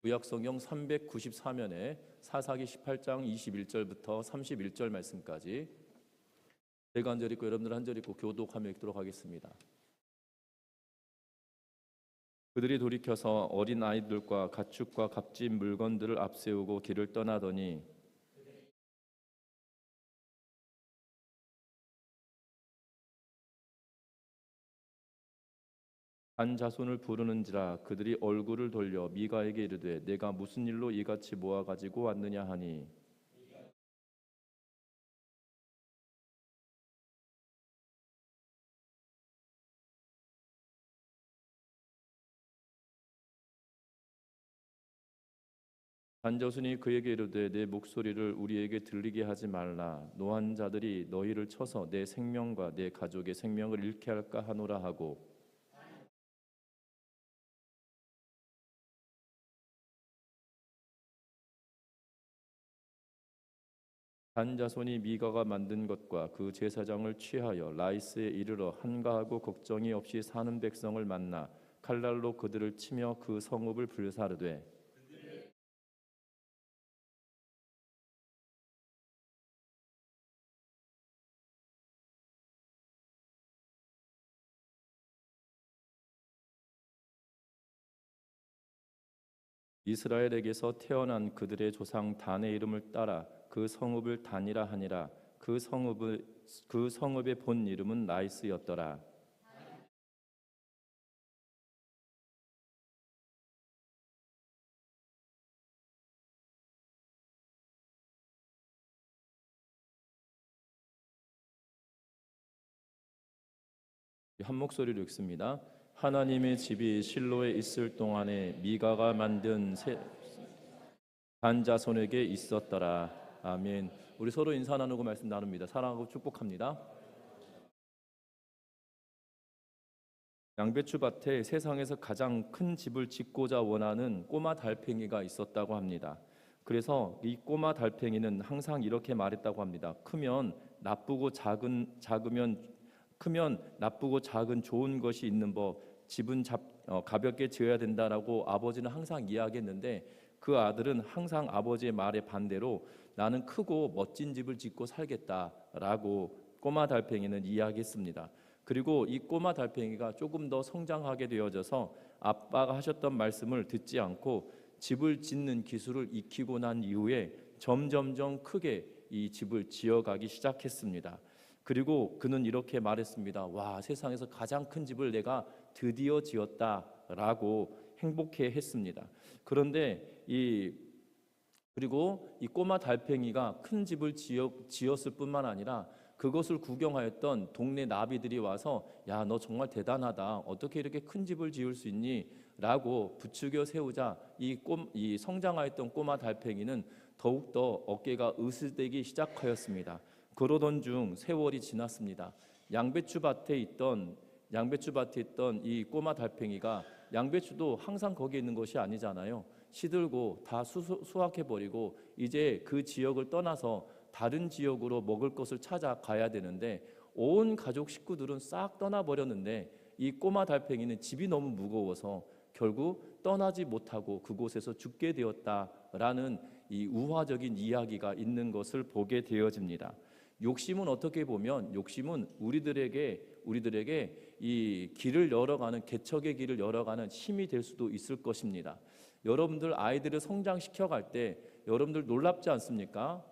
구약성경 394면에 사사기 18장 21절부터 31절 말씀까지 제가 한 절 읽고 여러분들 한 절 읽고 교독하며 읽도록 하겠습니다. 그들이 돌이켜서 어린 아이들과 가축과 값진 물건들을 앞세우고 길을 떠나더니 한 자손을 부르는지라 그들이 얼굴을 돌려 미가에게 이르되 내가 무슨 일로 이같이 모아 가지고 왔느냐 하니 한 자손이 그에게 이르되 내 목소리를 우리에게 들리게 하지 말라 노한 자들이 너희를 쳐서 내 생명과 내 가족의 생명을 잃게 할까 하노라 하고 한 자손이 미가가 만든 것과 그 제사장을 취하여 라이스에 이르러 한가하고 걱정이 없이 사는 백성을 만나 칼날로 그들을 치며 그 성읍을 불사르되 이스라엘에게서 태어난 그들의 조상 단의 이름을 따라 그 성읍을 단이라 하니라 그 성읍의 본 이름은 라이스였더라. 한 목소리로 읽습니다. 하나님의 집이 실로에 있을 동안에 미가가 만든 한 자손에게 있었더라. 아멘. 우리 서로 인사 나누고 말씀 나눕니다. 사랑하고 축복합니다. 양배추 밭에 세상에서 가장 큰 집을 짓고자 원하는 꼬마 달팽이가 있었다고 합니다. 그래서 이 꼬마 달팽이는 항상 이렇게 말했다고 합니다. 크면 나쁘고 작은 좋은 것이 있는 법, 집은 가볍게 지어야 된다라고 아버지는 항상 이야기했는데 그 아들은 항상 아버지의 말에 반대로 나는 크고 멋진 집을 짓고 살겠다라고 꼬마 달팽이는 이야기했습니다. 그리고 이 꼬마 달팽이가 조금 더 성장하게 되어져서 아빠가 하셨던 말씀을 듣지 않고 집을 짓는 기술을 익히고 난 이후에 점점점 크게 이 집을 지어가기 시작했습니다. 그리고 그는 이렇게 말했습니다. 와, 세상에서 가장 큰 집을 내가 드디어 지었다라고 행복해했습니다. 그런데 그리고 이 꼬마 달팽이가 큰 집을 지었을 뿐만 아니라 그것을 구경하였던 동네 나비들이 와서 야, 너 정말 대단하다. 어떻게 이렇게 큰 집을 지을 수 있니? 라고 부추겨 세우자 이 성장하였던 꼬마 달팽이는 더욱더 어깨가 으스대기 시작하였습니다. 그러던 중 세월이 지났습니다. 양배추밭에 있던 이 꼬마 달팽이가 양배추도 항상 거기에 있는 것이 아니잖아요. 시들고 다 수확해버리고 이제 그 지역을 떠나서 다른 지역으로 먹을 것을 찾아가야 되는데 온 가족 식구들은 싹 떠나버렸는데 이 꼬마 달팽이는 집이 너무 무거워서 결국 떠나지 못하고 그곳에서 죽게 되었다라는 이 우화적인 이야기가 있는 것을 보게 되어집니다. 욕심은 어떻게 보면 우리들에게 이 길을 열어가는 개척의 길을 열어가는 힘이 될 수도 있을 것입니다. 여러분들 아이들을 성장시켜 갈 때 여러분들 놀랍지 않습니까?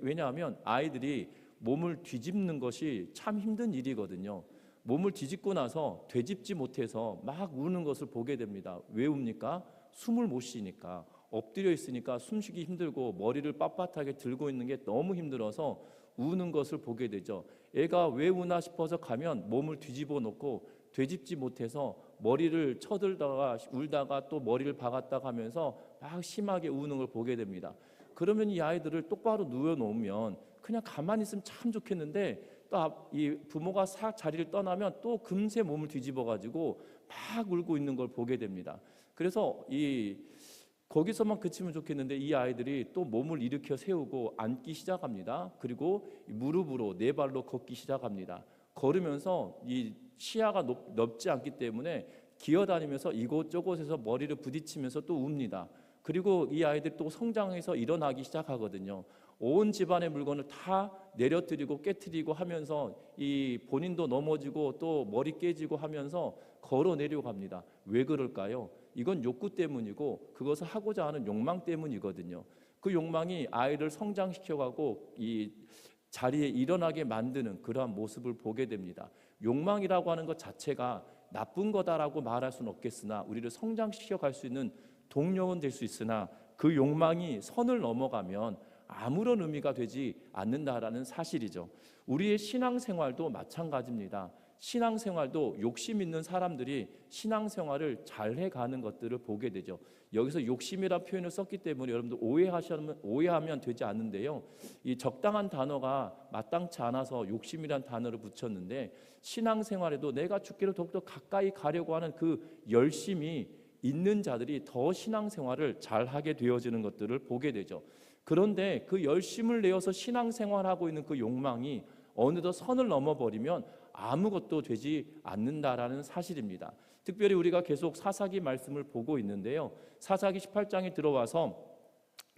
왜냐하면 아이들이 몸을 뒤집는 것이 참 힘든 일이거든요. 몸을 뒤집고 나서 되짚지 못해서 막 우는 것을 보게 됩니다. 왜 웁니까? 숨을 못 쉬니까. 엎드려 있으니까 숨쉬기 힘들고 머리를 빳빳하게 들고 있는 게 너무 힘들어서 우는 것을 보게 되죠. 애가 왜 우나 싶어서 가면 몸을 뒤집어 놓고 되짚지 못해서 머리를 쳐들다가 울다가 또 머리를 박았다가 하면서 막 심하게 우는 걸 보게 됩니다. 그러면 이 아이들을 똑바로 누워놓으면 그냥 가만히 있으면 참 좋겠는데 또 이 부모가 싹 자리를 떠나면 또 금세 몸을 뒤집어 가지고 막 울고 있는 걸 보게 됩니다. 그래서 거기서만 그치면 좋겠는데 이 아이들이 또 몸을 일으켜 세우고 앉기 시작합니다. 그리고 무릎으로 네 발로 걷기 시작합니다. 걸으면서 이 시야가 넓지 않기 때문에 기어다니면서 이곳저곳에서 머리를 부딪히면서 또 웁니다. 그리고 이 아이들이 또 성장해서 일어나기 시작하거든요. 온 집안의 물건을 다 내려뜨리고 깨트리고 하면서 이 본인도 넘어지고 또 머리 깨지고 하면서 걸어 내려갑니다. 왜 그럴까요? 이건 욕구 때문이고 그것을 하고자 하는 욕망 때문이거든요. 그 욕망이 아이를 성장시켜가고 이 자리에 일어나게 만드는 그러한 모습을 보게 됩니다. 욕망이라고 하는 것 자체가 나쁜 거다라고 말할 수는 없겠으나 우리를 성장시켜 갈 수 있는 동력은 될 수 있으나 그 욕망이 선을 넘어가면 아무런 의미가 되지 않는다라는 사실이죠. 우리의 신앙생활도 마찬가지입니다. 신앙생활도 욕심 있는 사람들이 신앙생활을 잘 해가는 것들을 보게 되죠. 여기서 욕심이라는 표현을 썼기 때문에 여러분들 오해하면 되지 않는데요. 이 적당한 단어가 마땅치 않아서 욕심이라는 단어를 붙였는데 신앙생활에도 내가 주께로 더욱더 가까이 가려고 하는 그 열심이 있는 자들이 더 신앙생활을 잘하게 되어지는 것들을 보게 되죠. 그런데 그 열심을 내어서 신앙생활하고 있는 그 욕망이 어느덧 선을 넘어버리면 아무것도 되지 않는다라는 사실입니다. 특별히 우리가 계속 사사기 말씀을 보고 있는데요. 사사기 18장에 들어와서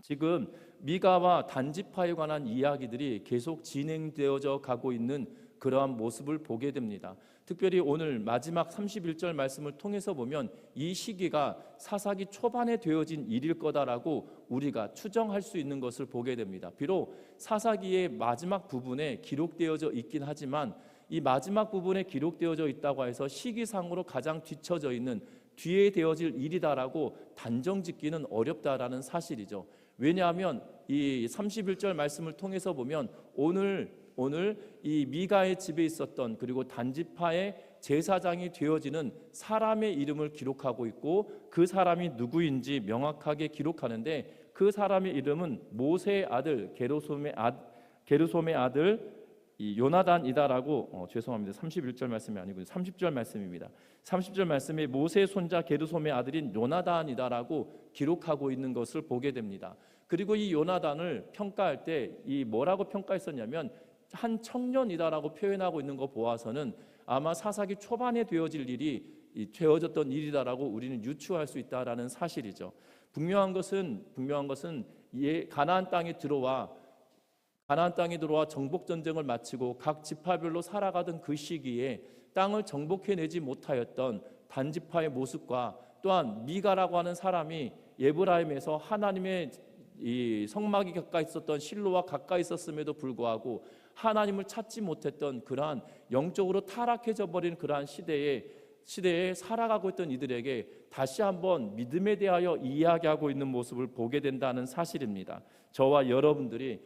지금 미가와 단지파에 관한 이야기들이 계속 진행되어져 가고 있는 그러한 모습을 보게 됩니다. 특별히 오늘 마지막 31절 말씀을 통해서 보면 이 시기가 사사기 초반에 되어진 일일 거다라고 우리가 추정할 수 있는 것을 보게 됩니다. 비록 사사기의 마지막 부분에 기록되어져 있긴 하지만 이 마지막 부분에 기록되어져 있다고 해서 시기상으로 가장 뒤처져 있는 뒤에 되어질 일이다라고 단정 짓기는 어렵다라는 사실이죠. 왜냐하면 이 31절 말씀을 통해서 보면 오늘 이 미가의 집에 있었던 그리고 단지파의 제사장이 되어지는 사람의 이름을 기록하고 있고 그 사람이 누구인지 명확하게 기록하는데 그 사람의 이름은 모세의 아들 게르솜의 아들 이 요나단이다라고 죄송합니다. 31절 말씀이 아니고요. 30절 말씀입니다. 30절 말씀에 모세의 손자 게르솜의 아들인 요나단이다라고 기록하고 있는 것을 보게 됩니다. 그리고 이 요나단을 평가할 때 이 뭐라고 평가했었냐면 한 청년이다라고 표현하고 있는 거 보아서는 아마 사사기 초반에 되어질 일이 되어졌던 일이다라고 우리는 유추할 수 있다라는 사실이죠. 분명한 것은 가나안 땅에 들어와 정복 전쟁을 마치고 각 지파별로 살아가던 그 시기에 땅을 정복해내지 못하였던 단지파의 모습과 또한 미가라고 하는 사람이 에브라임에서 하나님의 이 성막이 가까이 있었던 실로와 가까이 있었음에도 불구하고 하나님을 찾지 못했던 그러한 영적으로 타락해져 버린 그러한 시대에 살아가고 있던 이들에게 다시 한번 믿음에 대하여 이야기하고 있는 모습을 보게 된다는 사실입니다. 저와 여러분들이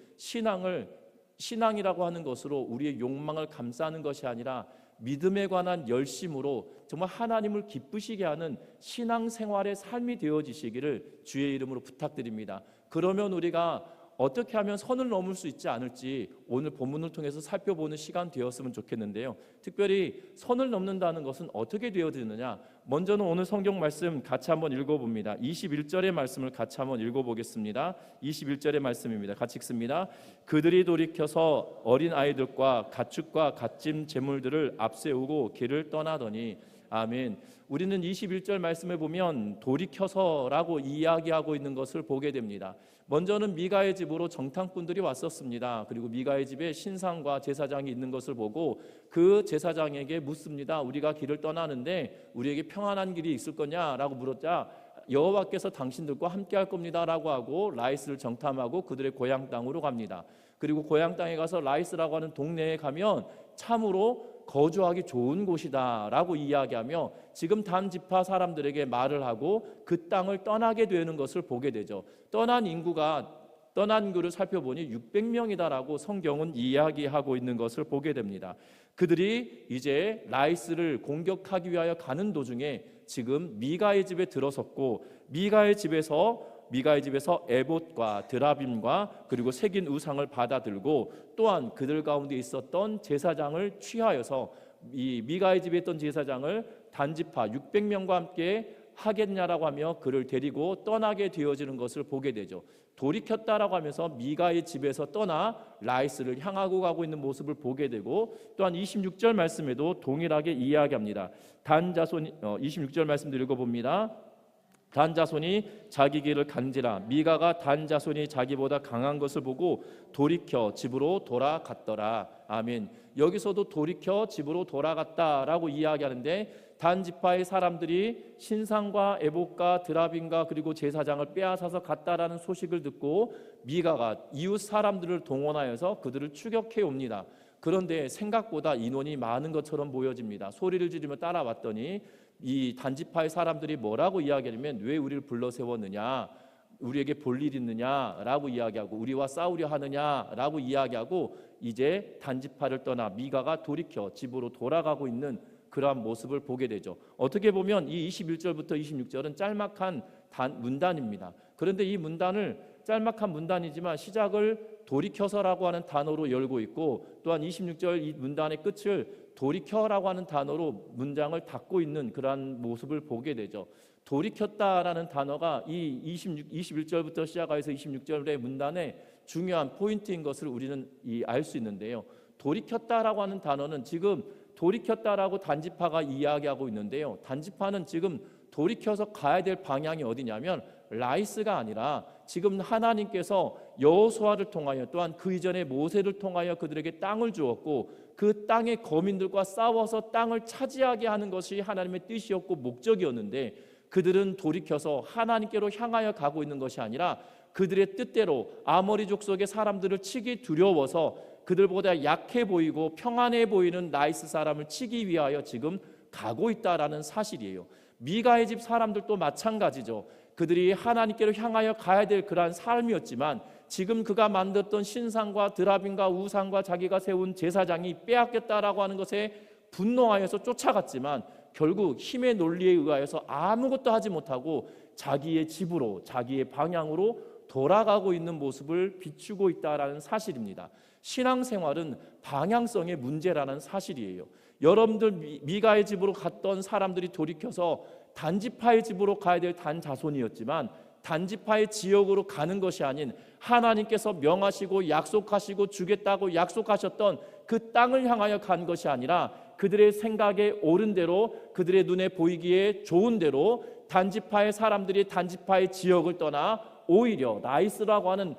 신앙이라고 하는 것으로 우리의 욕망을 감싸는 것이 아니라 믿음에 관한 열심으로 정말 하나님을 기쁘시게 하는 신앙생활의 삶이 되어지시기를 주의 이름으로 부탁드립니다. 그러면 우리가 어떻게 하면 선을 넘을 수 있지 않을지 오늘 본문을 통해서 살펴보는 시간 되었으면 좋겠는데요. 특별히 선을 넘는다는 것은 어떻게 되어지느냐? 먼저는 오늘 성경 말씀 같이 한번 읽어봅니다. 21절의 말씀을 같이 한번 읽어보겠습니다. 21절의 말씀입니다. 같이 읽습니다. 그들이 돌이켜서 어린 아이들과 가축과 갓짐 제물들을 앞세우고 길을 떠나더니 아멘. 우리는 21절 말씀에 보면 돌이켜서라고 이야기하고 있는 것을 보게 됩니다. 먼저는 미가의 집으로 정탐꾼들이 왔었습니다. 그리고 미가의 집에 신상과 제사장이 있는 것을 보고 그 제사장에게 묻습니다. 우리가 길을 떠나는데 우리에게 평안한 길이 있을 거냐라고 물었자 여호와께서 당신들과 함께 할 겁니다라고 하고 라이스를 정탐하고 그들의 고향 땅으로 갑니다. 그리고 고향 땅에 가서 라이스라고 하는 동네에 가면 참으로 거주하기 좋은 곳이다라고 이야기하며 지금 단지파 사람들에게 말을 하고 그 땅을 떠나게 되는 것을 보게 되죠. 떠난 인구를 살펴보니 600명이다라고 성경은 이야기하고 있는 것을 보게 됩니다. 그들이 이제 라이스를 공격하기 위하여 가는 도중에 지금 미가의 집에 들어섰고 미가의 집에서 에봇과 드라빔과 그리고 새긴 우상을 받아들고 또한 그들 가운데 있었던 제사장을 취하여서 이 미가의 집에 있던 제사장을 단지파 600명과 함께 하겠냐라고 하며 그를 데리고 떠나게 되어지는 것을 보게 되죠. 돌이켰다라고 하면서 미가의 집에서 떠나 라이스를 향하고 가고 있는 모습을 보게 되고, 또한 26절 말씀에도 동일하게 이야기합니다. 단 자손 26절 말씀도 읽어봅니다. 단 자손이 자기 길을 간지라 미가가 단 자손이 자기보다 강한 것을 보고 돌이켜 집으로 돌아갔더라. 아멘. 여기서도 돌이켜 집으로 돌아갔다라고 이야기하는데, 단 지파의 사람들이 신상과 에봇과 드라빔과 그리고 제사장을 빼앗아서 갔다라는 소식을 듣고 미가가 이웃 사람들을 동원하여서 그들을 추격해 옵니다. 그런데 생각보다 인원이 많은 것처럼 보여집니다. 소리를 지르며 따라왔더니 이 단지파의 사람들이 뭐라고 이야기하냐면, 왜 우리를 불러 세웠느냐, 우리에게 볼 일 있느냐라고 이야기하고, 우리와 싸우려 하느냐라고 이야기하고, 이제 단지파를 떠나 미가가 돌이켜 집으로 돌아가고 있는 그러한 모습을 보게 되죠. 어떻게 보면 이 21절부터 26절은 짤막한 문단입니다. 그런데 이 문단을 짤막한 문단이지만 시작을 돌이켜서라고 하는 단어로 열고 있고, 또한 26절 이 문단의 끝을 돌이켜라고 하는 단어로 문장을 닫고 있는 그러한 모습을 보게 되죠. 돌이켰다라는 단어가 이 21절부터 시작해서 26절의 문단의 중요한 포인트인 것을 우리는 알 수 있는데요. 돌이켰다라고 하는 단어는 지금 돌이켰다라고 단지파가 이야기하고 있는데요. 단지파는 지금 돌이켜서 가야 될 방향이 어디냐면 라이스가 아니라 지금 하나님께서 여호수아를 통하여, 또한 그 이전에 모세를 통하여 그들에게 땅을 주었고, 그 땅의 거민들과 싸워서 땅을 차지하게 하는 것이 하나님의 뜻이었고 목적이었는데, 그들은 돌이켜서 하나님께로 향하여 가고 있는 것이 아니라 그들의 뜻대로 아모리 족속의 사람들을 치기 두려워서 그들보다 약해 보이고 평안해 보이는 라이스 사람을 치기 위하여 지금 가고 있다라는 사실이에요. 미가의 집 사람들도 마찬가지죠. 그들이 하나님께로 향하여 가야 될 그러한 삶이었지만 지금 그가 만들었던 신상과 드라빔과 우상과 자기가 세운 제사장이 빼앗겼다라고 하는 것에 분노하여서 쫓아갔지만 결국 힘의 논리에 의하여서 아무것도 하지 못하고 자기의 집으로, 자기의 방향으로 돌아가고 있는 모습을 비추고 있다라는 사실입니다. 신앙생활은 방향성의 문제라는 사실이에요. 여러분들 미가의 집으로 갔던 사람들이 돌이켜서 단지파의 집으로 가야 될 단자손이었지만 단지파의 지역으로 가는 것이 아닌 하나님께서 명하시고 약속하시고 주겠다고 약속하셨던 그 땅을 향하여 간 것이 아니라 그들의 생각에 옳은 대로, 그들의 눈에 보이기에 좋은 대로 단지파의 사람들이 단지파의 지역을 떠나 오히려 라이스라고 하는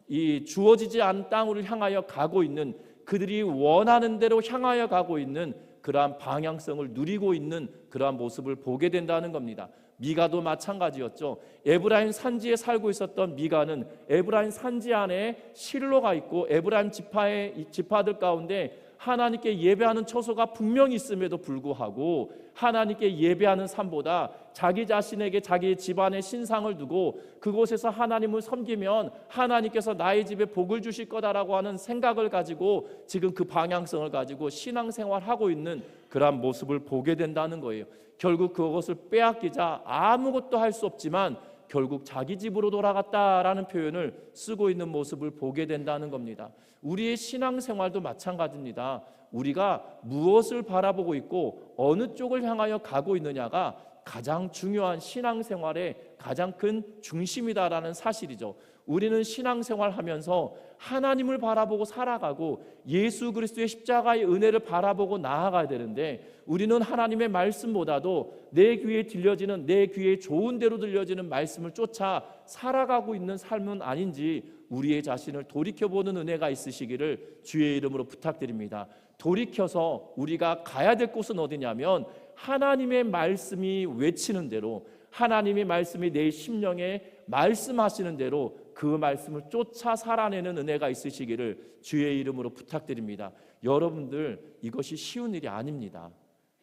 이 주어지지 않은 땅으로 향하여 가고 있는, 그들이 원하는 대로 향하여 가고 있는 그러한 방향성을 누리고 있는 그러한 모습을 보게 된다는 겁니다. 미가도 마찬가지였죠. 에브라임 산지에 살고 있었던 미가는 에브라임 산지 안에 실로가 있고 에브라임 지파들 가운데 하나님께 예배하는 처소가 분명히 있음에도 불구하고 하나님께 예배하는 삶보다 자기 자신에게 자기 집안의 신상을 두고 그곳에서 하나님을 섬기면 하나님께서 나의 집에 복을 주실 거다라고 하는 생각을 가지고 지금 그 방향성을 가지고 신앙생활하고 있는 그러한 모습을 보게 된다는 거예요. 결국 그것을 빼앗기자 아무것도 할 수 없지만 결국 자기 집으로 돌아갔다라는 표현을 쓰고 있는 모습을 보게 된다는 겁니다. 우리의 신앙생활도 마찬가지입니다. 우리가 무엇을 바라보고 있고 어느 쪽을 향하여 가고 있느냐가 가장 중요한 신앙생활의 가장 큰 중심이다라는 사실이죠. 우리는 신앙생활하면서 하나님을 바라보고 살아가고 예수 그리스도의 십자가의 은혜를 바라보고 나아가야 되는데 우리는 하나님의 말씀보다도 내 귀에 들려지는, 내 귀에 좋은 대로 들려지는 말씀을 쫓아 살아가고 있는 삶은 아닌지 우리의 자신을 돌이켜보는 은혜가 있으시기를 주의 이름으로 부탁드립니다. 돌이켜서 우리가 가야 될 곳은 어디냐면 하나님의 말씀이 외치는 대로, 하나님의 말씀이 내 심령에 말씀하시는 대로 그 말씀을 쫓아 살아내는 은혜가 있으시기를 주의 이름으로 부탁드립니다. 여러분들, 이것이 쉬운 일이 아닙니다.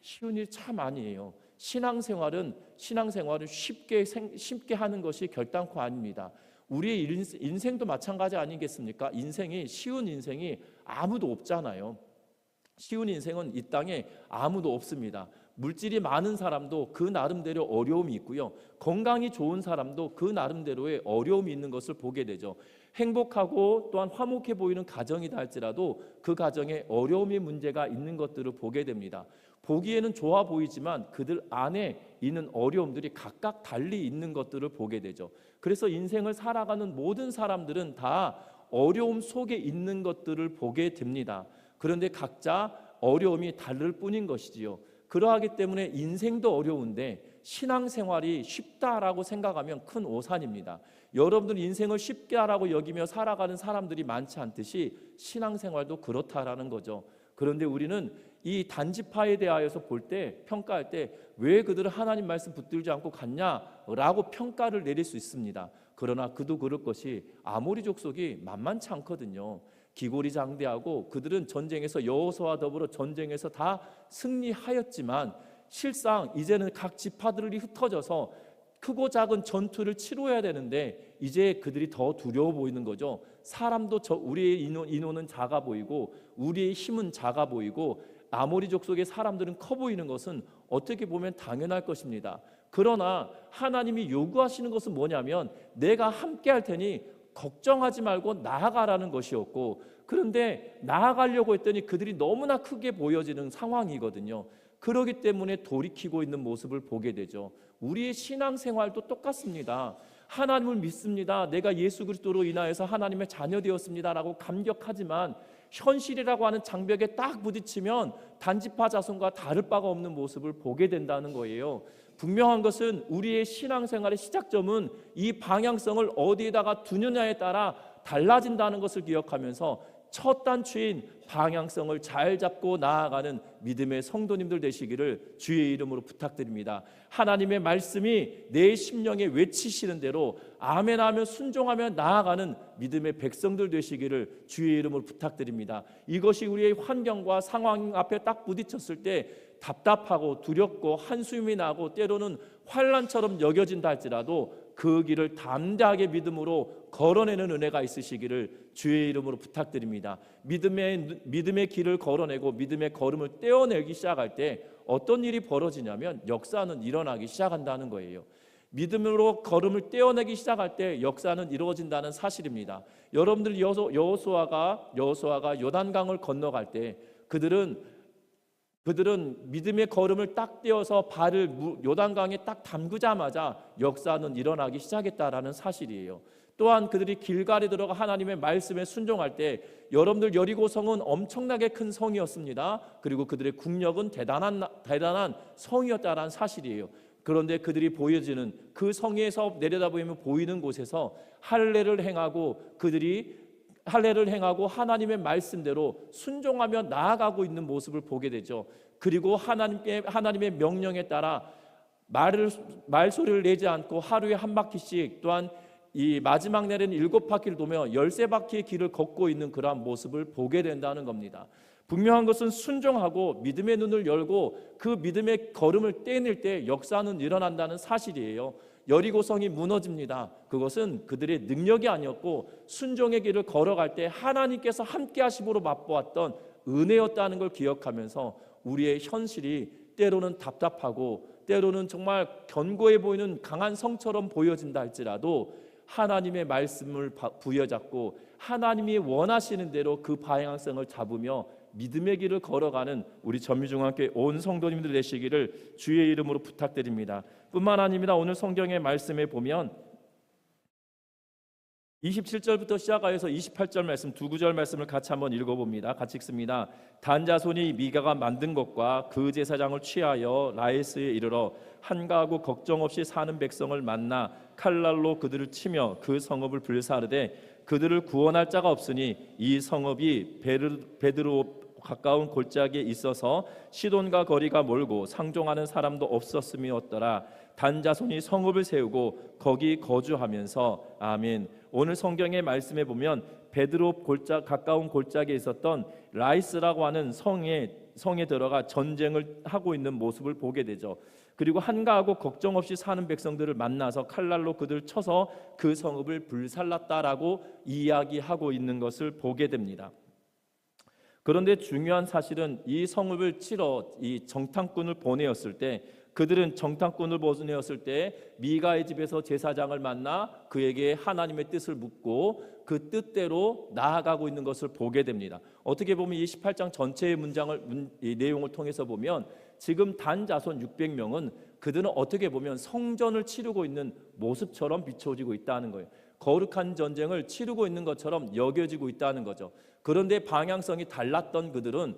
쉬운 일이 참 아니에요. 신앙생활은 쉽게 하는 것이 결단코 아닙니다. 우리의 인생도 마찬가지 아니겠습니까? 쉬운 인생이 아무도 없잖아요. 쉬운 인생은 이 땅에 아무도 없습니다. 물질이 많은 사람도 그 나름대로 어려움이 있고요. 건강이 좋은 사람도 그 나름대로의 어려움이 있는 것을 보게 되죠. 행복하고 또한 화목해 보이는 가정이다 할지라도 그 가정에 어려움의 문제가 있는 것들을 보게 됩니다. 보기에는 좋아 보이지만 그들 안에 있는 어려움들이 각각 달리 있는 것들을 보게 되죠. 그래서 인생을 살아가는 모든 사람들은 다 어려움 속에 있는 것들을 보게 됩니다. 그런데 각자 어려움이 다를 뿐인 것이지요. 그러하기 때문에 인생도 어려운데 신앙생활이 쉽다라고 생각하면 큰 오산입니다. 여러분들 인생을 쉽게 하라고 여기며 살아가는 사람들이 많지 않듯이 신앙생활도 그렇다라는 거죠. 그런데 우리는 이 단지파에 대하여서 볼 때, 평가할 때 왜 그들은 하나님 말씀 붙들지 않고 갔냐라고 평가를 내릴 수 있습니다. 그러나 그도 그럴 것이 아모리 족속이 만만치 않거든요. 기골이 장대하고 그들은 전쟁에서 여호수아와 더불어 전쟁에서 다 승리하였지만 실상 이제는 각 지파들이 흩어져서 크고 작은 전투를 치러야 되는데 이제 그들이 더 두려워 보이는 거죠. 사람도 우리의 인원은 작아 보이고 우리의 힘은 작아 보이고 아모리 족속의 사람들은 커 보이는 것은 어떻게 보면 당연할 것입니다. 그러나 하나님이 요구하시는 것은 뭐냐면 내가 함께 할 테니 걱정하지 말고 나아가라는 것이었고, 그런데 나아가려고 했더니 그들이 너무나 크게 보여지는 상황이거든요. 그렇기 때문에 돌이키고 있는 모습을 보게 되죠. 우리의 신앙생활도 똑같습니다. 하나님을 믿습니다. 내가 예수 그리스도로 인하여서 하나님의 자녀 되었습니다라고 감격하지만 현실이라고 하는 장벽에 딱 부딪히면 단지파 자손과 다를 바가 없는 모습을 보게 된다는 거예요. 분명한 것은 우리의 신앙생활의 시작점은 이 방향성을 어디에다가 두느냐에 따라 달라진다는 것을 기억하면서 첫 단추인 방향성을 잘 잡고 나아가는 믿음의 성도님들 되시기를 주의 이름으로 부탁드립니다. 하나님의 말씀이 내 심령에 외치시는 대로 아멘하며 순종하며 나아가는 믿음의 백성들 되시기를 주의 이름으로 부탁드립니다. 이것이 우리의 환경과 상황 앞에 딱 부딪혔을 때 답답하고 두렵고 한숨이 나고 때로는 환난처럼 여겨진다 할지라도 그 길을 담대하게 믿음으로 걸어내는 은혜가 있으시기를 주의 이름으로 부탁드립니다. 믿음의 길을 걸어내고 믿음의 걸음을 떼어내기 시작할 때 어떤 일이 벌어지냐면 역사는 일어나기 시작한다는 거예요. 믿음으로 걸음을 떼어내기 시작할 때 역사는 이루어진다는 사실입니다. 여러분들 여호수아가 요단강을 건너갈 때 그들은 믿음의 걸음을 딱 떼어서 발을 요단강에 딱 담그자마자 역사는 일어나기 시작했다라는 사실이에요. 또한 그들이 길갈에 들어가 하나님의 말씀에 순종할 때 여러분들 여리고성은 엄청나게 큰 성이었습니다. 그리고 그들의 국력은 대단한 성이었다라는 사실이에요. 그런데 그들이 보여지는 그 성에서 내려다보면 보이는 곳에서 할례를 행하고 하나님의 말씀대로 순종하며 나아가고 있는 모습을 보게 되죠. 그리고 하나님의 명령에 따라 말소리를 내지 않고 하루에 한 바퀴씩, 또한 이 마지막 날에는 7바퀴를 도며 13바퀴의 길을 걷고 있는 그러한 모습을 보게 된다는 겁니다. 분명한 것은 순종하고 믿음의 눈을 열고 그 믿음의 걸음을 떼낼 때 역사는 일어난다는 사실이에요. 여리고성이 무너집니다. 그것은 그들의 능력이 아니었고 순종의 길을 걸어갈 때 하나님께서 함께 하심으로 맛보았던 은혜였다는 걸 기억하면서 우리의 현실이 때로는 답답하고 때로는 정말 견고해 보이는 강한 성처럼 보여진다 할지라도 하나님의 말씀을 부여잡고 하나님이 원하시는 대로 그 방향성을 잡으며 믿음의 길을 걸어가는 우리 전미중앙교회 온 성도님들 되시기를 주의 이름으로 부탁드립니다. 뿐만 아닙니다. 오늘 성경의 말씀에 보면 27절부터 시작하여서 28절 말씀, 두 구절 말씀을 같이 한번 읽어봅니다. 같이 읽습니다. 단자손이 미가가 만든 것과 그 제사장을 취하여 라이스에 이르러 한가하고 걱정 없이 사는 백성을 만나 칼날로 그들을 치며 그 성읍을 불사르되 그들을 구원할 자가 없으니 이 성읍이 베드로 가까운 골짜기에 있어서 시돈과 거리가 멀고 상종하는 사람도 없었음이었더라. 단자손이 성읍을 세우고 거기 거주하면서 아멘. 오늘 성경의 말씀에 보면 베드로 가까운 골짜기에 있었던 라이스라고 하는 성에 들어가 전쟁을 하고 있는 모습을 보게 되죠. 그리고 한가하고 걱정 없이 사는 백성들을 만나서 칼날로 그들 쳐서 그 성읍을 불살랐다라고 이야기하고 있는 것을 보게 됩니다. 그런데 중요한 사실은 이 성읍을 치러 이 정탐꾼을 보내었을 때 그들은 정탐꾼을 보내었을 때 미가의 집에서 제사장을 만나 그에게 하나님의 뜻을 묻고 그 뜻대로 나아가고 있는 것을 보게 됩니다. 어떻게 보면 이 18장 전체의 이 내용을 통해서 보면 지금 단 자손 600명은 그들은 어떻게 보면 성전을 치르고 있는 모습처럼 비춰지고 있다는 거예요. 거룩한 전쟁을 치르고 있는 것처럼 여겨지고 있다는 거죠. 그런데 방향성이 달랐던 그들은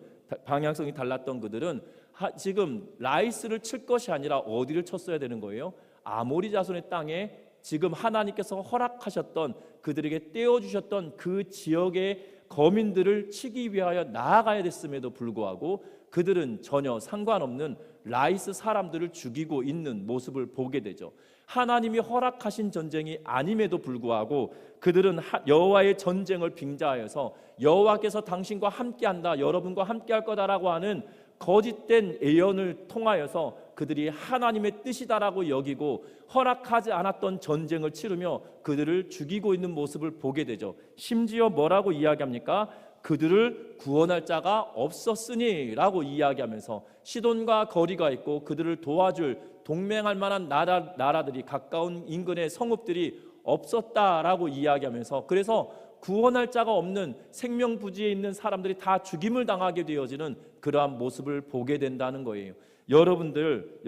지금 라이스를 칠 것이 아니라 어디를 쳤어야 되는 거예요? 아모리 자손의 땅에 지금 하나님께서 허락하셨던, 그들에게 떼어주셨던 그 지역의 거민들을 치기 위하여 나아가야 됐음에도 불구하고 그들은 전혀 상관없는 라이스 사람들을 죽이고 있는 모습을 보게 되죠. 하나님이 허락하신 전쟁이 아님에도 불구하고 그들은 여호와의 전쟁을 빙자하여서 여호와께서 당신과 함께한다, 여러분과 함께할 거다라고 하는 거짓된 예언을 통하여서 그들이 하나님의 뜻이다라고 여기고 허락하지 않았던 전쟁을 치르며 그들을 죽이고 있는 모습을 보게 되죠. 심지어 뭐라고 이야기합니까? 그들을 구원할 자가 없었으니 라고 이야기하면서 시돈과 거리가 있고 그들을 도와줄 동맹할 만한 나라들이, 가까운 인근의 성읍들이 없었다라고 이야기하면서, 그래서 구원할 자가 없는 생명부지에 있는 사람들이 다 죽임을 당하게 되어지는 그러한 모습을 보게 된다는 거예요. 여러분들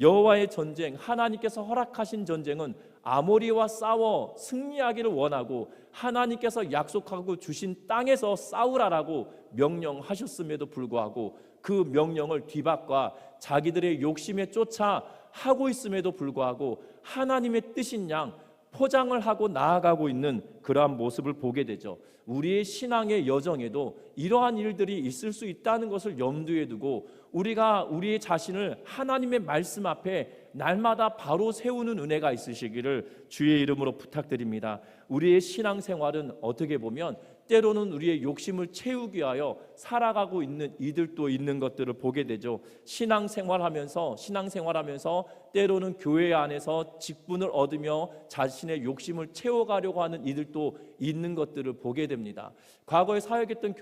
여호와의 전쟁, 하나님께서 허락하신 전쟁은 아모리와 싸워 승리하기를 원하고 하나님께서 약속하고 주신 땅에서 싸우라라고 명령하셨음에도 불구하고 그 명령을 뒤바꿔 자기들의 욕심에 쫓아 하고 있음에도 불구하고 하나님의 뜻인 양 포장을 하고 나아가고 있는 그러한 모습을 보게 되죠. 우리의 신앙의 여정에도 이러한 일들이 있을 수 있다는 것을 염두에 두고 우리가 우리의 자신을 하나님의 말씀 앞에 날마다 바로 세우는 은혜가 있으시기를 주의 이름으로 부탁드립니다. 우리의 신앙생활은 어떻게 보면 때로는 우리의 욕심을 채우기 위하여 살아가고 있는 이들도 있는 것들을 보게 되죠. 신앙생활하면서 때로는 교회 안에서 직분을 얻으며 자신의 욕심을 채워가려고 하는 이들도 있는 것들을 보게 됩니다. 과거에 사역했던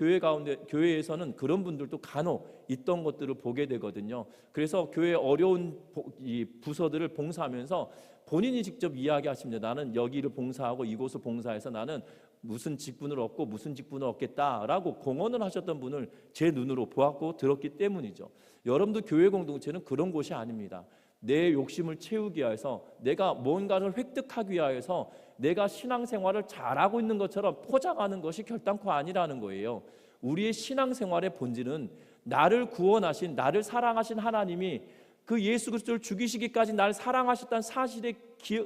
교회에서는 그런 분들도 간혹 있던 것들을 보게 되거든요. 그래서 교회 어려운 이 부서들을 봉사하면서 본인이 직접 이야기하십니다. 나는 여기를 봉사하고 이곳을 봉사해서 나는 무슨 직분을 얻고 무슨 직분을 얻겠다라고 공언을 하셨던 분을 제 눈으로 보았고 들었기 때문이죠. 여러분도 교회 공동체는 그런 곳이 아닙니다. 내 욕심을 채우기 위해서, 내가 뭔가를 획득하기 위해서 내가 신앙생활을 잘하고 있는 것처럼 포장하는 것이 결단코 아니라는 거예요. 우리의 신앙생활의 본질은 나를 구원하신, 나를 사랑하신 하나님이 그 예수 그리스도를 죽이시기까지 나를 사랑하셨다는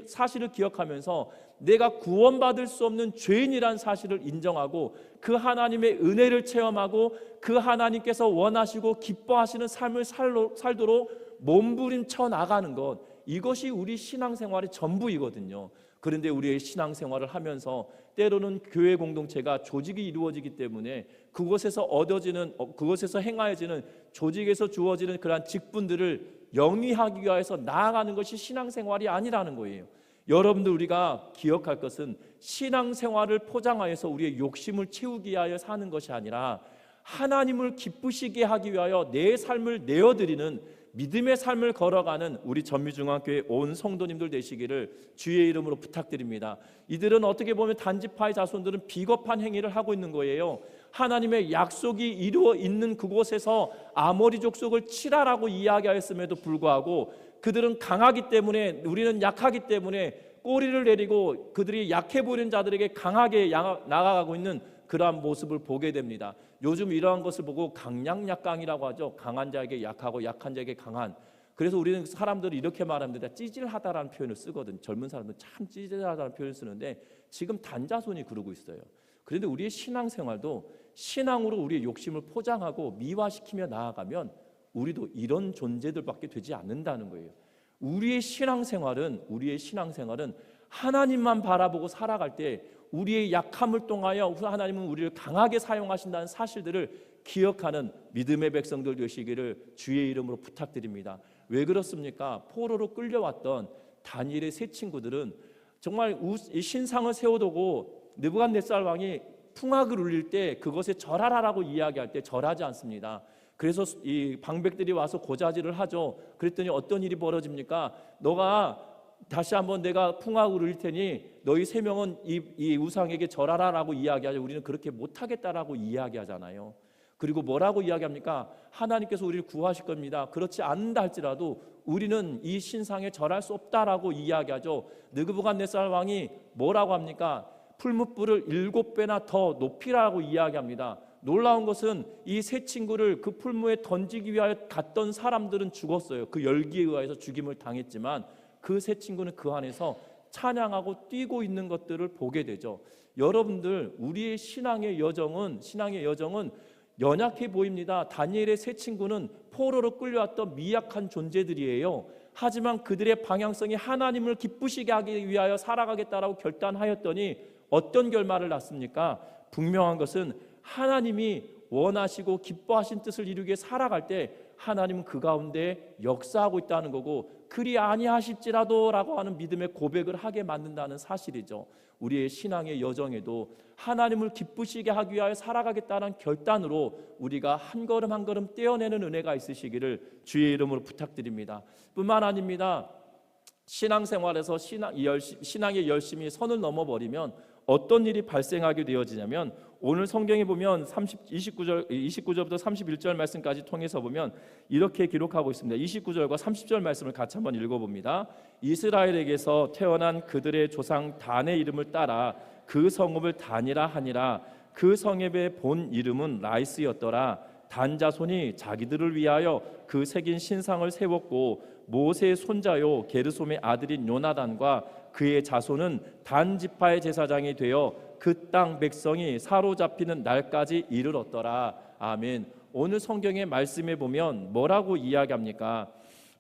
사실을 기억하면서 내가 구원받을 수 없는 죄인이라는 사실을 인정하고 그 하나님의 은혜를 체험하고 그 하나님께서 원하시고 기뻐하시는 삶을 살도록 몸부림쳐 나가는 것, 이것이 우리 신앙생활의 전부이거든요. 그런데 우리의 신앙생활을 하면서 때로는 교회 공동체가 조직이 이루어지기 때문에 그곳에서 행하여지는 조직에서 주어지는 그러한 직분들을 영위하기 위해서 나아가는 것이 신앙생활이 아니라는 거예요. 여러분들, 우리가 기억할 것은 신앙생활을 포장하여서 우리의 욕심을 채우기 위하여 사는 것이 아니라 하나님을 기쁘시게 하기 위하여 내 삶을 내어드리는 믿음의 삶을 걸어가는 우리 전미중앙교회 온 성도님들 되시기를 주의 이름으로 부탁드립니다. 이들은 어떻게 보면 단지파의 자손들은 비겁한 행위를 하고 있는 거예요. 하나님의 약속이 이루어 있는 그곳에서 아모리 족속을 치라라고 이야기하였음에도 불구하고 그들은 강하기 때문에, 우리는 약하기 때문에 꼬리를 내리고 그들이 약해 보이는 자들에게 강하게 나아가고 있는 그러한 모습을 보게 됩니다. 요즘 이러한 것을 보고 강약약강이라고 하죠. 강한 자에게 약하고 약한 자에게 강한. 그래서 우리는 사람들이 이렇게 말합니다. 찌질하다라는 표현을 쓰거든. 젊은 사람들은 참 찌질하다는 표현을 쓰는데 지금 단자손이 그러고 있어요. 그런데 우리의 신앙생활도 신앙으로 우리의 욕심을 포장하고 미화시키며 나아가면 우리도 이런 존재들밖에 되지 않는다는 거예요. 우리의 신앙생활은 하나님만 바라보고 살아갈 때 우리의 약함을 통하여 하나님은 우리를 강하게 사용하신다는 사실들을 기억하는 믿음의 백성들 되시기를 주의 이름으로 부탁드립니다. 왜 그렇습니까? 포로로 끌려왔던 다니엘의 세 친구들은 정말 신상을 세워두고 느부갓네살 왕이 풍악을 울릴 때 그것에 절하라라고 이야기할 때 절하지 않습니다. 그래서 이 방백들이 와서 고자질을 하죠. 그랬더니 어떤 일이 벌어집니까? 너가 다시 한번 내가 풍악을 울릴 테니 너희 세 명은 이 우상에게 절하라라고 이야기하죠. 우리는 그렇게 못하겠다라고 이야기하잖아요. 그리고 뭐라고 이야기합니까? 하나님께서 우리를 구하실 겁니다. 그렇지 않는다 할지라도 우리는 이 신상에 절할 수 없다라고 이야기하죠. 느부갓네살 왕이 뭐라고 합니까? 풀무불을 7배나 더 높이라고 이야기합니다. 놀라운 것은 이 세 친구를 그 풀무에 던지기 위하여 갔던 사람들은 죽었어요. 그 열기에 의해서 죽임을 당했지만 그 세 친구는 그 안에서 찬양하고 뛰고 있는 것들을 보게 되죠. 여러분들, 우리의 신앙의 여정은 연약해 보입니다. 다니엘의 세 친구는 포로로 끌려왔던 미약한 존재들이에요. 하지만 그들의 방향성이 하나님을 기쁘시게 하기 위하여 살아가겠다라고 결단하였더니 어떤 결말을 낳습니까? 분명한 것은 하나님이 원하시고 기뻐하신 뜻을 이루기 위해 살아갈 때 하나님은 그 가운데 역사하고 있다는 거고, 그리 아니하실지라도 라고 하는 믿음의 고백을 하게 만든다는 사실이죠. 우리의 신앙의 여정에도 하나님을 기쁘시게 하기 위하여 살아가겠다는 결단으로 우리가 한 걸음 한 걸음 떼어내는 은혜가 있으시기를 주의 이름으로 부탁드립니다. 뿐만 아닙니다. 신앙생활에서 신앙의 열심히 선을 넘어버리면 어떤 일이 발생하게 되어지냐면, 오늘 성경에 보면 29절부터 31절 말씀까지 통해서 보면 이렇게 기록하고 있습니다. 29절과 30절 말씀을 같이 한번 읽어봅니다. 이스라엘에게서 태어난 그들의 조상 단의 이름을 따라 그 성읍을 단이라 하니라. 그 성읍의 본 이름은 라이스였더라. 단 자손이 자기들을 위하여 그 새긴 신상을 세웠고, 모세의 손자요 게르솜의 아들인 요나단과 그의 자손은 단 지파의 제사장이 되어 그 땅 백성이 사로잡히는 날까지 이르렀더라. 아멘. 오늘 성경의 말씀에 보면 뭐라고 이야기합니까?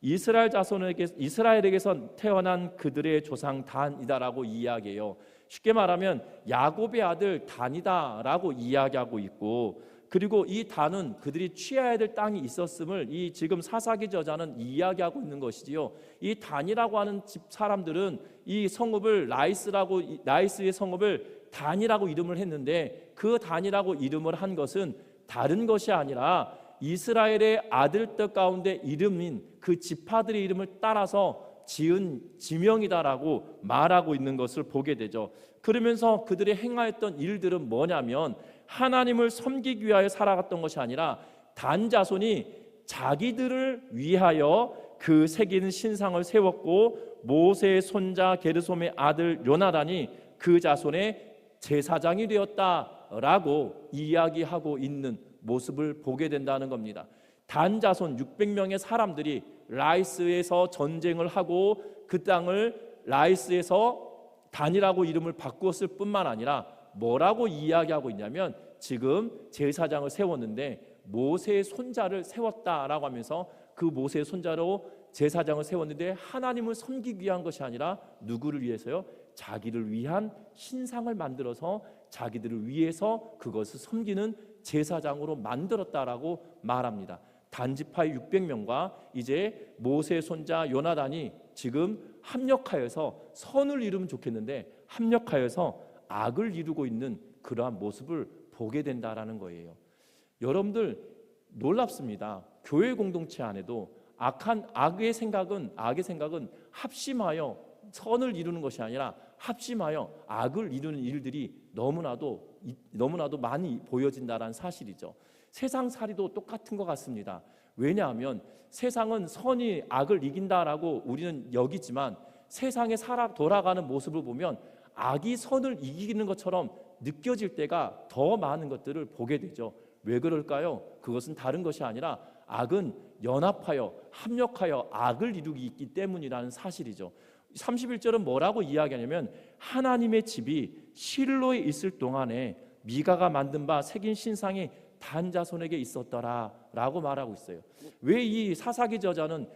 이스라엘에게서 태어난 그들의 조상 단이다라고 이야기해요. 쉽게 말하면 야곱의 아들 단이다라고 이야기하고 있고, 그리고 이 단은 그들이 취해야 될 땅이 있었음을 이 지금 사사기 저자는 이야기하고 있는 것이지요. 이 단이라고 하는 집 사람들은 이 성읍을 라이스의 성읍을 단이라고 이름을 했는데, 그 단이라고 이름을 한 것은 다른 것이 아니라 이스라엘의 아들들 가운데 이름인 그 지파들의 이름을 따라서 지은 지명이다라고 말하고 있는 것을 보게 되죠. 그러면서 그들이 행하였던 일들은 뭐냐면, 하나님을 섬기기 위하여 살아갔던 것이 아니라 단 자손이 자기들을 위하여 그 새긴 신상을 세웠고, 모세의 손자 게르솜의 아들 요나단이 그 자손의 제사장이 되었다라고 이야기하고 있는 모습을 보게 된다는 겁니다. 단 자손 600명의 사람들이 라이스에서 전쟁을 하고 그 땅을 라이스에서 단이라고 이름을 바꾸었을 뿐만 아니라 뭐라고 이야기하고 있냐면, 지금 제사장을 세웠는데 모세의 손자를 세웠다라고 하면서 그 모세의 손자로 제사장을 세웠는데 하나님을 섬기기 위한 것이 아니라 누구를 위해서요? 자기를 위한 신상을 만들어서 자기들을 위해서 그것을 섬기는 제사장으로 만들었다라고 말합니다. 단지파의 600명과 이제 모세의 손자 요나단이 지금 합력하여서 선을 이루면 좋겠는데 합력하여서 악을 이루고 있는 그러한 모습을 보게 된다라는 거예요. 여러분들 놀랍습니다. 교회 공동체 안에도 악의 생각은 합심하여 선을 이루는 것이 아니라 합심하여 악을 이루는 일들이 너무나도 많이 보여진다는 사실이죠. 세상살이도 똑같은 것 같습니다. 왜냐하면 세상은 선이 악을 이긴다라고 우리는 여기지만 세상에 돌아가는 모습을 보면 악이 선을 이기는 것처럼 느껴질 때가 더 많은 것들을 보게 되죠. 왜 그럴까요? 그것은 다른 것이 아니라 악은 연합하여 합력하여 악을 이루기 있기 때문이라는 사실이죠. 31절은 뭐라고 이야기하냐면, 하나님의 집이 실로에 있을 동안에 미가가 만든 바 새긴 신상이 단 자손에게 있었더라 라고 말하고 있어요. 왜 이 사사기 저자는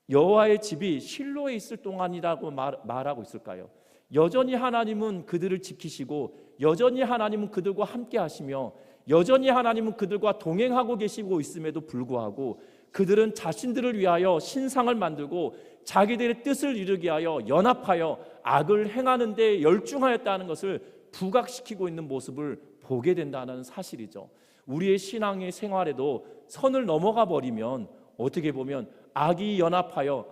여호와의 집이 실로에 있을 동안이라고 말하고 있을까요? 여전히 하나님은 그들을 지키시고, 여전히 하나님은 그들과 함께 하시며, 여전히 하나님은 그들과 동행하고 계시고 있음에도 불구하고 그들은 자신들을 위하여 신상을 만들고 자기들의 뜻을 이루기 위하여 연합하여 악을 행하는 데 열중하였다는 것을 부각시키고 있는 모습을 보게 된다는 사실이죠. 우리의 신앙의 생활에도 선을 넘어가 버리면 어떻게 보면 악이 연합하여,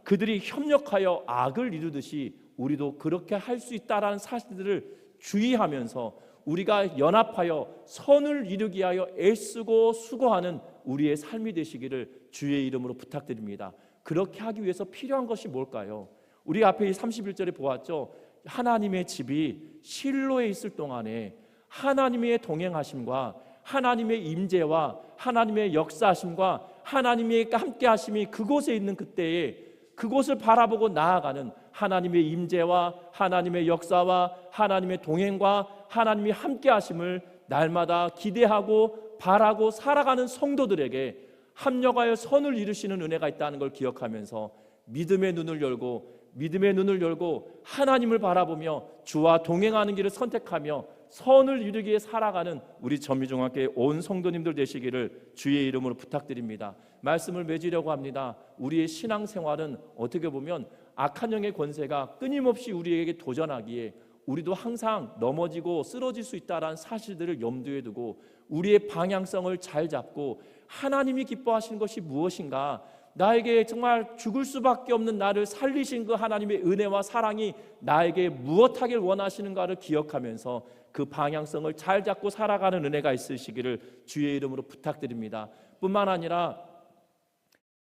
그들이 협력하여 악을 이루듯이 우리도 그렇게 할 수 있다라는 사실들을 주의하면서 우리가 연합하여 선을 이루기 위하여 애쓰고 수고하는 우리의 삶이 되시기를 주의 이름으로 부탁드립니다. 그렇게 하기 위해서 필요한 것이 뭘까요? 우리 앞에 31절에 보았죠. 하나님의 집이 실로에 있을 동안에 하나님의 동행하심과 하나님의 임재와 하나님의 역사하심과 하나님의 함께하심이 그곳에 있는 그때에 그곳을 바라보고 나아가는 하나님의 임재와 하나님의 역사와 하나님의 동행과 하나님의 함께하심을 날마다 기대하고 바라고 살아가는 성도들에게 합력하여 선을 이루시는 은혜가 있다는 걸 기억하면서 믿음의 눈을 열고 하나님을 바라보며 주와 동행하는 길을 선택하며 선을 이루기 위해 살아가는 우리 전미중학교의 온 성도님들 되시기를 주의 이름으로 부탁드립니다. 말씀을 맺으려고 합니다. 우리의 신앙생활은 어떻게 보면 악한 영의 권세가 끊임없이 우리에게 도전하기에 우리도 항상 넘어지고 쓰러질 수 있다는 사실들을 염두에 두고 우리의 방향성을 잘 잡고 하나님이 기뻐하시는 것이 무엇인가, 나에게 정말 죽을 수밖에 없는 나를 살리신 그 하나님의 은혜와 사랑이 나에게 무엇하길 원하시는가를 기억하면서 그 방향성을 잘 잡고 살아가는 은혜가 있으시기를 주의 이름으로 부탁드립니다. 뿐만 아니라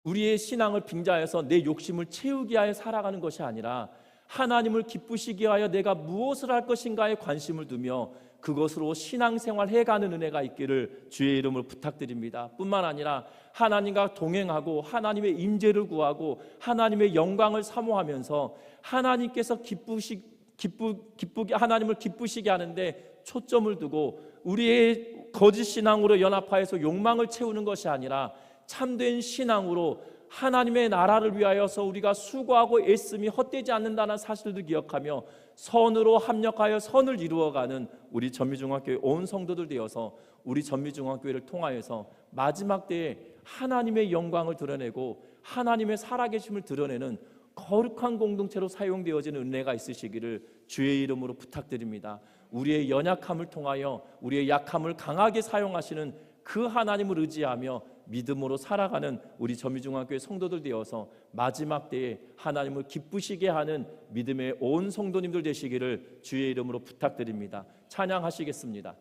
우리의 신앙을 빙자해서 내 욕심을 채우기 위하여 살아가는 것이 아니라 하나님을 기쁘시게 하여 내가 무엇을 할 것인가에 관심을 두며 그것으로 신앙생활 해가는 은혜가 있기를 주의 이름으로 부탁드립니다. 뿐만 아니라 하나님과 동행하고 하나님의 임재를 구하고 하나님의 영광을 사모하면서 하나님께서 하나님을 기쁘시게 하는데 초점을 두고 우리의 거짓 신앙으로 연합하여서 욕망을 채우는 것이 아니라 참된 신앙으로 하나님의 나라를 위하여서 우리가 수고하고 애씀이 헛되지 않는다는 사실도 기억하며 선으로 합력하여 선을 이루어가는 우리 전미중학교의 온 성도들 되어서 우리 전미중학교를 통하여서 마지막 때에 하나님의 영광을 드러내고 하나님의 살아계심을 드러내는 거룩한 공동체로 사용되어지는 은혜가 있으시기를 주의 이름으로 부탁드립니다. 우리의 연약함을 통하여 우리의 약함을 강하게 사용하시는 그 하나님을 의지하며 믿음으로 살아가는 우리 전미중학교의 성도들 되어서 마지막 때에 하나님을 기쁘시게 하는 믿음의 온 성도님들 되시기를 주의 이름으로 부탁드립니다. 찬양하시겠습니다.